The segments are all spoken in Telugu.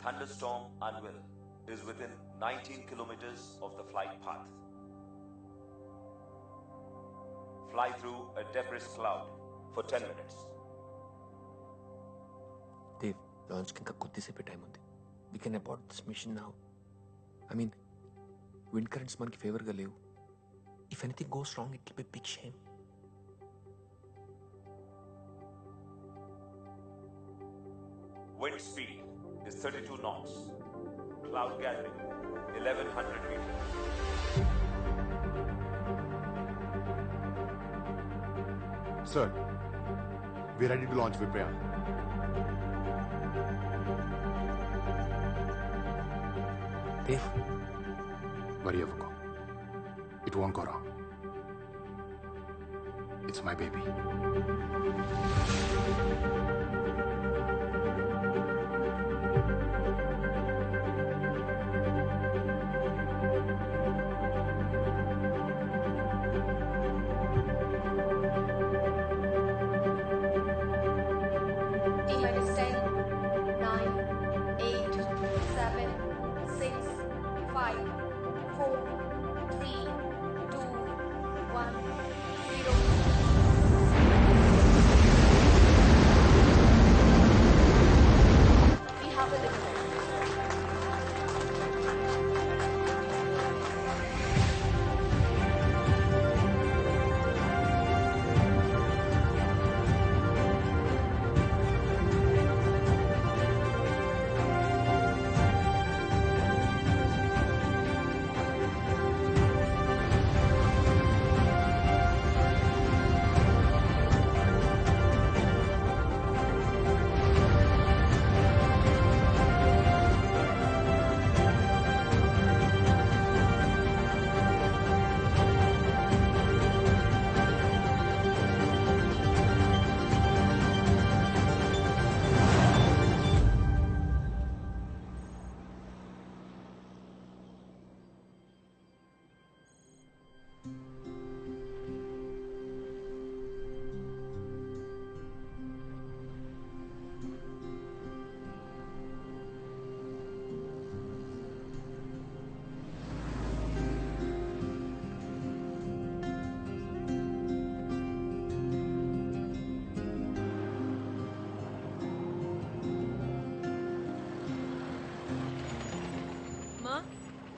Thunderstorm Anvil is within 19 kilometers of the flight path. Fly through a debris cloud for 10 minutes. Dave, launch ki koddiseppi time undi. We can abort this mission now. I mean, wind currents manki favor ga levu. If anything goes wrong, it will be a big shame. Wind speed is 32 knots. Cloud gathering 1100 meters. Sir, we're ready to launch Vipraya. Dave, Worry avako. It won't go wrong. It's my baby.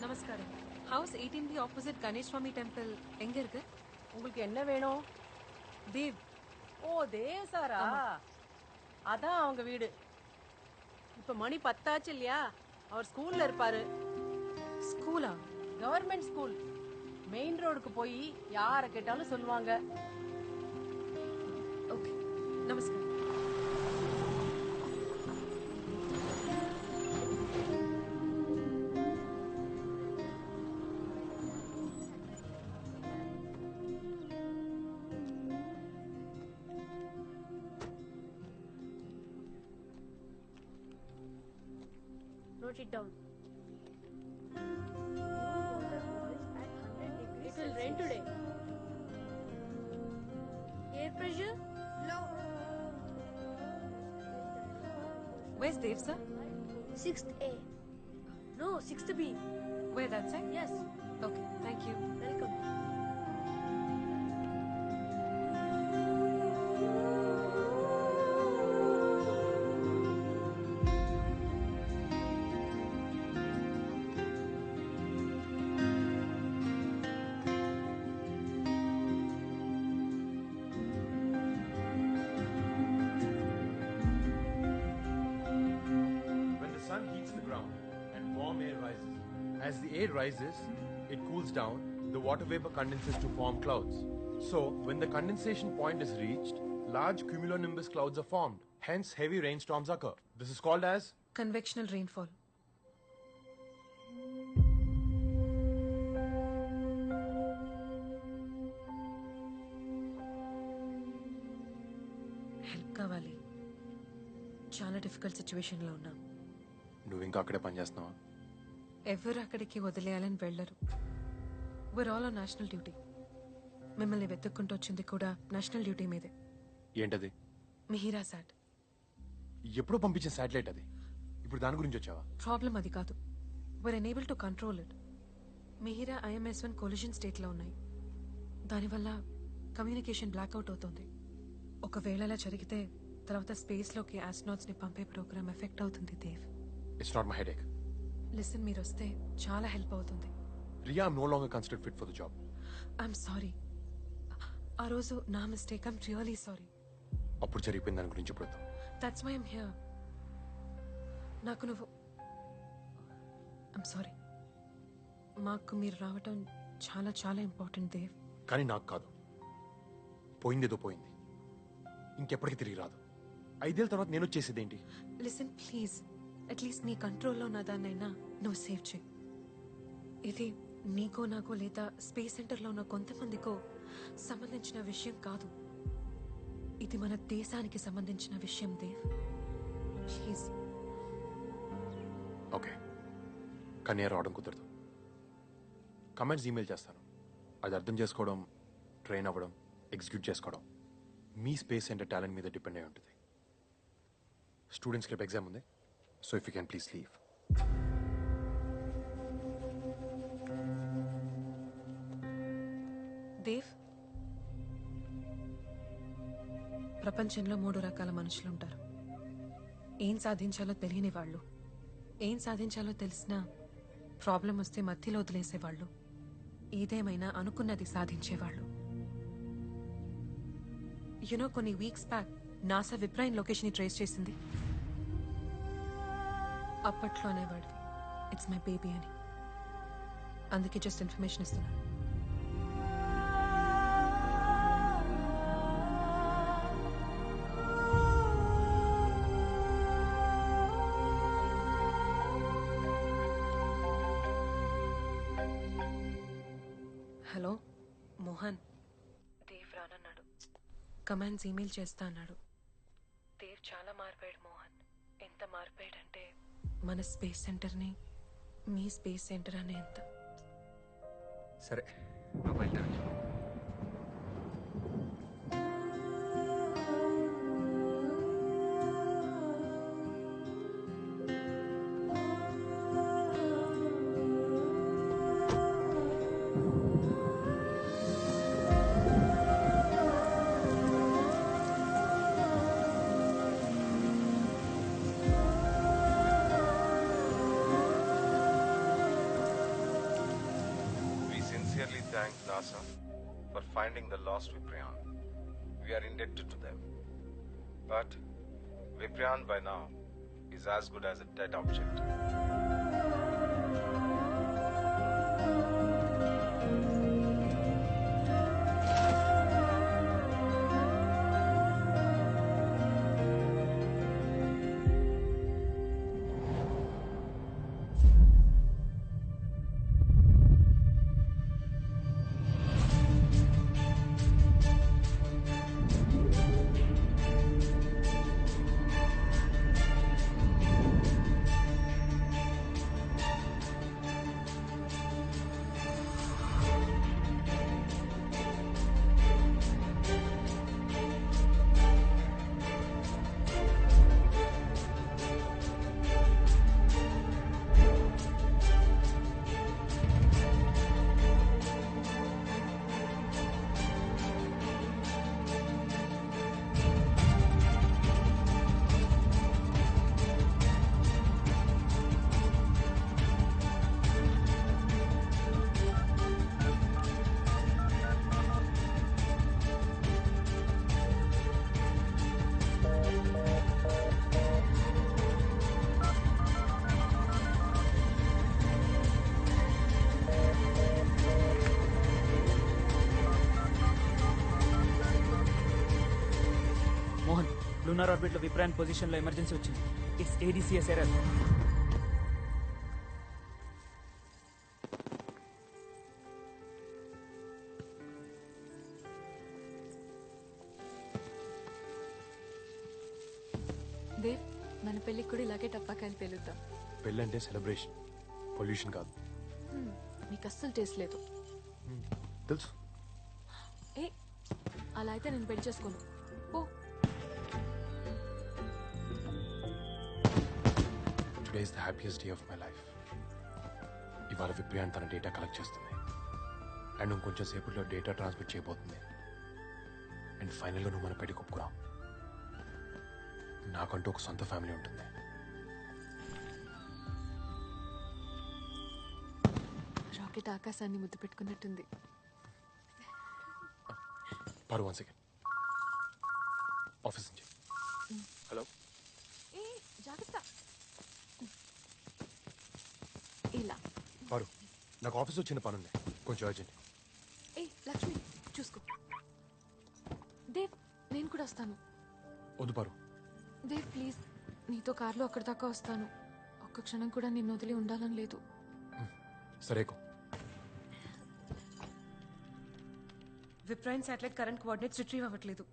நமஸ்காரம். ஹவுஸ் 18B ஆப்போசிட் கணேஷ் சுவாமி டெம்பிள் எங்க இருக்கு? உங்களுக்கு என்ன வேணும்? தேவ். ஓ, தேவ் சாரா? அதான் அவங்க வீடு. இப்ப மணி 10 ஆச்சு இல்லையா? அவர் ஸ்கூல்ல இருப்பாரு. ஸ்கூலா? Government school. மெயின் ரோடுக்கு போய் யார கேட்டாலும் சொல்லுவாங்க. ஓகே, நமஸ்காரம். Note it down. It will rain today. Air pressure low. Where's Dev, sir? 6th A. No, 6th B. Where that side? Yes. Okay, thank you. Welcome. As the air rises, it cools down, the water vapor condenses to form clouds. So, when the condensation point is reached, large cumulonimbus clouds are formed. Hence, heavy rainstorms occur. This is called as Convectional rainfall. Help కావాలి. చాలా డిఫికల్ట్ సిచ్యువేషన్లో ఉన్నాం. నువ్వు ఇంకా అక్కడే పనిచేస్తున్నావా? ఎవరు అక్కడికి వదిలేయాలని వెళ్ళరు. we're all on national duty. మిమ్మల్ని వెతుక్కుంటూ వచ్చింది కూడా నేషనల్ డ్యూటీ మీదే. ఏంటది? మిహిరా సాట్. ఎప్పుడు పంపించిన శాటిలైట్ అది? ఇప్పుడు దాని గురించి వచ్చావా? ప్రాబ్లం అది కాదు. Were unable to control it. Mihira IMS-1 collision స్టేట్లో ఉన్నాయి. దానివల్ల కమ్యూనికేషన్ బ్లాక్అవుట్ అవుతుంది. ఒకవేళ అలా జరిగితే తర్వాత స్పేస్లోకి ఆస్ట్రోనాట్స్ని పంపే ప్రోగ్రామ్ ఎఫెక్ట్ అవుతుంది Dev. It's not my headache. Listen, మీరు వస్తే చాలా హెల్ప్ అవుతుంది. Riya, I'm no longer considered fit for the job. I'm sorry. ఆ రోజు నా మిస్టేక్. I'm really sorry. అప్పుడు జరిగిపోయిన దాని గురించి ఇప్పుడు వద్దాం. That's why I'm here. నాకు నువ్వు ఐఎమ్ సారీ. మాకు మీరు రావటం చాలా చాలా ఇంపార్టెంట్ దేవ్. కానీ నాకు కాదు. పోయిందేదో పోయింది, ఇంకెప్పటికీ తిరిగి రాదు. 5 ఏళ్ళ తర్వాత నేను వచ్చేసేది ఏంటి? లిసన్ ప్లీజ్, అట్లీస్ట్ నీ కంట్రోల్లో ఉన్న దాన్నైనా నువ్వు సేవ్ చేయి. ఇది నీకో నాకో లేదా స్పేస్ సెంటర్లో ఉన్న కొంతమందికో సంబంధించిన విషయం కాదు. ఇది మన దేశానికి సంబంధించిన విషయం దేవ్. ప్లీజ్. ఓకే, కానీ నేను రావడం కుదరదు. కమెంట్స్ ఈమెయిల్ చేస్తాను. అది అర్థం చేసుకోవడం, ట్రైన్ అవ్వడం, ఎగ్జిక్యూట్ చేసుకోవడం మీ స్పేస్ సెంటర్ టాలెంట్ మీద డిపెండ్ అయి ఉంటుంది. స్టూడెంట్స్కి రేపు ఎగ్జామ్ ఉంది, so if you can please leave. Dev, ప్రపంచంలో 3 రకాల మనుషులు ఉంటారు. ఏం సాధించాలో తెలియని వాళ్ళు, ఏం సాధించాలో తెలిసినా ప్రాబ్లం వస్తే మధ్యలో వదిలేసేవాళ్ళు, ఏదేమైనా అనుకున్నది సాధించేవాళ్ళు. యునో, కొన్ని వీక్స్ బ్యాక్ నాసా విప్రైన్ లొకేషన్ ట్రేస్ చేసింది. అప్పట్లో అనేవాడివి ఇట్స్ మై బేబీ అని. అందుకే జస్ట్ ఇన్ఫర్మేషన్ ఇస్తున్నా. హలో మోహన్. దేవ్ రానన్నాడు. కమాండ్స్ ఈమెయిల్ చేస్తా అన్నాడు. దేవ్ చాలా మారిపోయాడు మోహన్. ఎంత మారిపోయాడంటే మన స్పేస్ సెంటర్ని మీ స్పేస్ సెంటర్ అనే ఎంత. సరే, నువ్వు బయట. Thank NASA for finding the lost Viprion. We are indebted to them. But Viprion by now is as good as a dead object. Lunar ఆర్బిట్లో విప్రాన్ పొజిషన్లో ఎమర్జెన్సీ వచ్చింది. It's ADCS error. దేవ్, మన పెళ్ళికి కూడా ఇలాగే టపాకాయలు పేలుద్దాం. పెళ్ళంటే సెలబ్రేషన్, పొల్యూషన్ కాదు. మీకు అస్సలు టేస్ట్ లేదు. తెలుసు. ఏ, అలా అయితే నేను పెళ్లి చేసుకోను. Oh today is the happiest day of my life. ఇవాళ విప్రియాన్ తన డేటా కలెక్ట్ చేస్తుంది అండ్ ఇంకొంచెం సేపట్లో డేటా ట్రాన్స్మిట్ చేయబోతుంది. అండ్ ఫైనల్గా నువ్వు మన పెళ్లి ఒప్పుకున్నావు. నాకంటూ ఒక సొంత ఫ్యామిలీ ఉంటుంది. రాకెట్ ఆకాశాన్ని ముద్దు పెట్టుకున్నట్టుంది. పరు 1 సెకండ్ ఆఫీస్ నుంచి. హలో ఏ జాగ్రత్త. ఇలా పరు, నాకు ఆఫీస్ వచ్చిన పని ఉంది, కొంచెం అర్జెంట్. ఏ లక్ష్మి చూసుకో. దేవ్ నేను కూడా వస్తాను. వద్దు పరు. దేవ్ ప్లీజ్, నీతో కార్లో అక్కడి దాకా వస్తాను. ఒక్క క్షణం కూడా నిన్ను వదిలి ఉండాలని లేదు. సరేకో. విప్రైన్ శాటిలైట్ కరెంట్ కోఆర్డినేట్స్ రిట్రీవ్ అవ్వట్లేదు.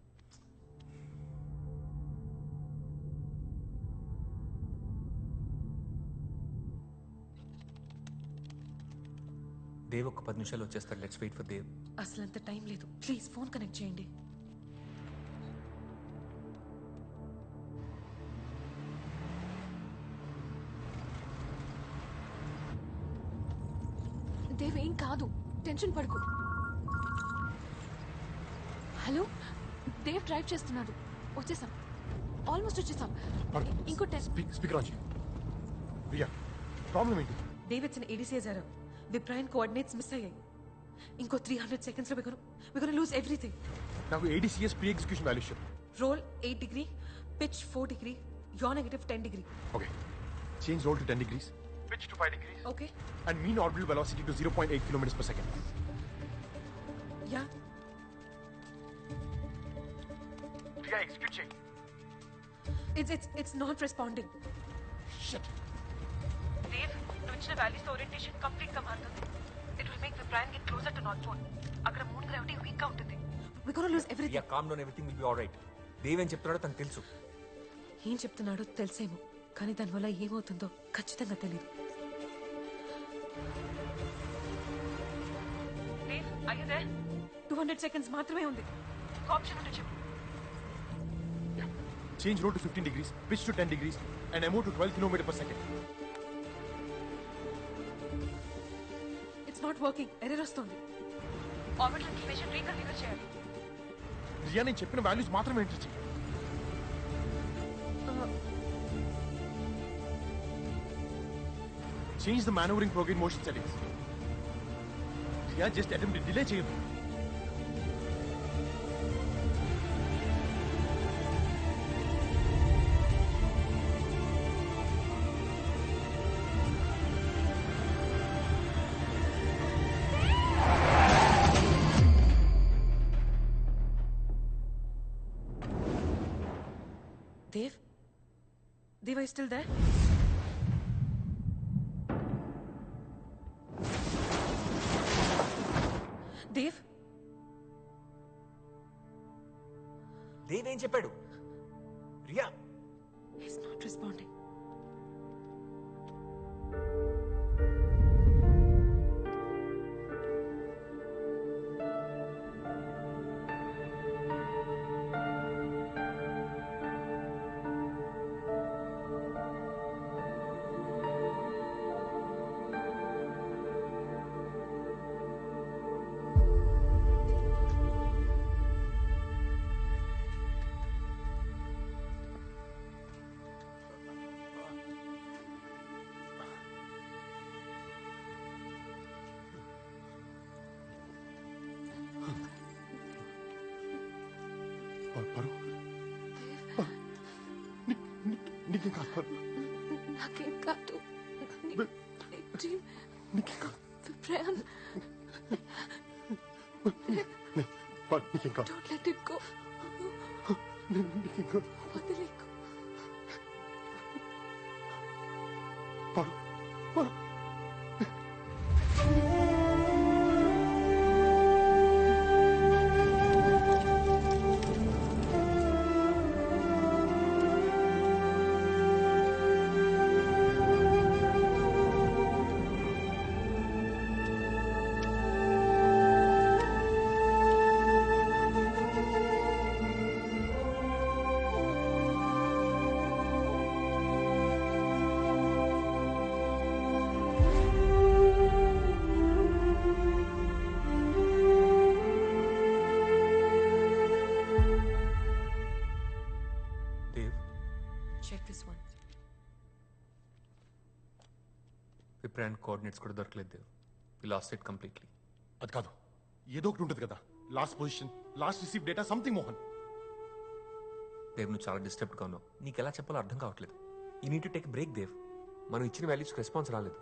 దేవ్ ఒక 10 నిమిషాలు వచ్చేస్తాడు. Let's wait for Dev. అసలు అంత టైం లేదు. ప్లీజ్ ఫోన్ కనెక్ట్ చేయండి. దేవ్ ఏం కాదు, టెన్షన్ పడుకు. హలో, దేవ్ డ్రైవ్ చేస్తున్నాడు. వచ్చేసాం, ఆల్మోస్ట్ వచ్చేసాం. ఇంకో స్పీకర్ ఆన్ చేయి. రియా, ప్రాబ్లం ఏంటి? Davidson ADCS error. విప్రైన్ కోఆర్డినేట్స్ మిస్ అయ్యాయి. ఇంకో 300 సెకండ్స్ లో we're gonna lose everything. నాకు ADCS pre execution value show. Roll 8 degree, pitch 4 degree, yaw negative 10 degree. Okay, change roll to 10 degrees, pitch to 5 degrees. Okay. And mean orbital velocity to 0.8 kilometers per second. Yeah. Riya, execute చేయి. It's not responding. Shit. Dave, నువ్వు ఇచ్చిన వాల్యూస్ ఓరియంటేషన్ కంప్లీట్ గా మారుతుంది. It will make Viprayan get closer to North Pole. అక్కడ మూన్ గ్రావిటీ వీక్ గా ఉంటుంది. We're gonna lose everything. Yeah, calm down, everything will be alright. Dev ఏం చెప్తున్నాడో తనకు తెలుసు. ఏం చెప్తున్నాడో తెలుసేమో, కానీ దానివల్ల ఏమవుతుందో ఖచ్చితంగా తెలియదు. Dave, are you there? 200 seconds మాత్రమే ఉంది. ఆప్షన్ ఉంటే చెప్పు. Change roll to 15 degrees, pitch to 10 degrees, and MO to 12 kilometers per second. It's not working. Error వస్తుంది. ఆర్బిటల్ ఇన్ఫర్మేషన్ రీకన్ఫిగర్ చేయాలి. రియా, నేను చెప్పిన వాల్యూస్ మాత్రమే ఎంటర్ చేయి. Change the maneuvering program motion settings. Riya, just attempt to delay చేయదు. Dave? Dave, are you still there? Dave? Dev ఏం చెప్పాడు? Riya, He's not responding. పరు, నీకేం కాదు పరు. నాకేం కాదు. నీకేం కాదు. విప్రయాన్, పరు, నీకేం కాదు. don't let it go. నీకేం కాదు. వదిలేకు. పరు, పరు. విప్రాన్ కోఆర్డినేట్స్ కూడా దొరకలేదు Dev. We lost it completely. అది కాదు, ఏదో ఒకటి ఉంటుంది కదా. Last position, last receive data, something Mohan. Dev నువ్వు చాలా డిస్టర్బ్డ్గా ఉన్నావు. నీకు ఎలా చెప్పాలో అర్థం కావట్లేదు. You need to take break Dev. మనం ఇచ్చిన వాల్యూస్కి రెస్పాన్స్ రాలేదు.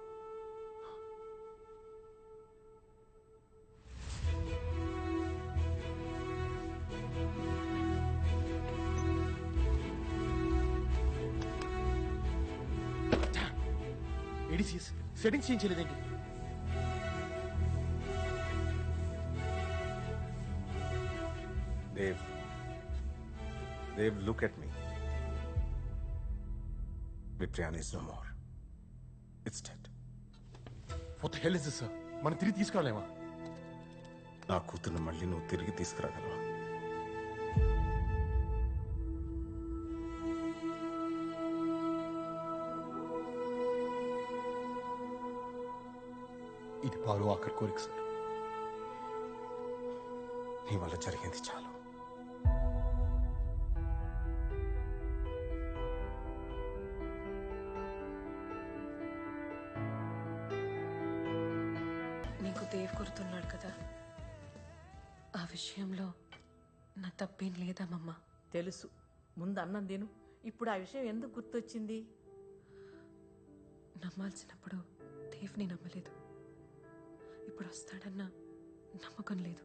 ADCS సెట్టింగ్స్ చేంజ్ చేయలేదేంటి? Dave, look at me. Viprian is no more. It's dead. What the hell is this, sir? మనం తిరిగి తీసుకురాలేమా? నా కూతురు మళ్ళీ నువ్వు తిరిగి తీసుకురాగలవా? ఇది పారు ఆఖరి కోరిక సార్. నీ వల్ల జరిగింది చాలు. నీకు దేవ్ గుర్తున్నాడు కదా, ఆ విషయంలో నా తప్పేం లేదమ్మమ్మ. తెలుసు, ముందు అన్నం తిను. ఇప్పుడు ఆ విషయం ఎందుకు గుర్తొచ్చింది? నమ్మాల్సినప్పుడు దేవ్ని నమ్మలేదు. ఇప్పుడు వస్తాడన్న నమ్మకం లేదు.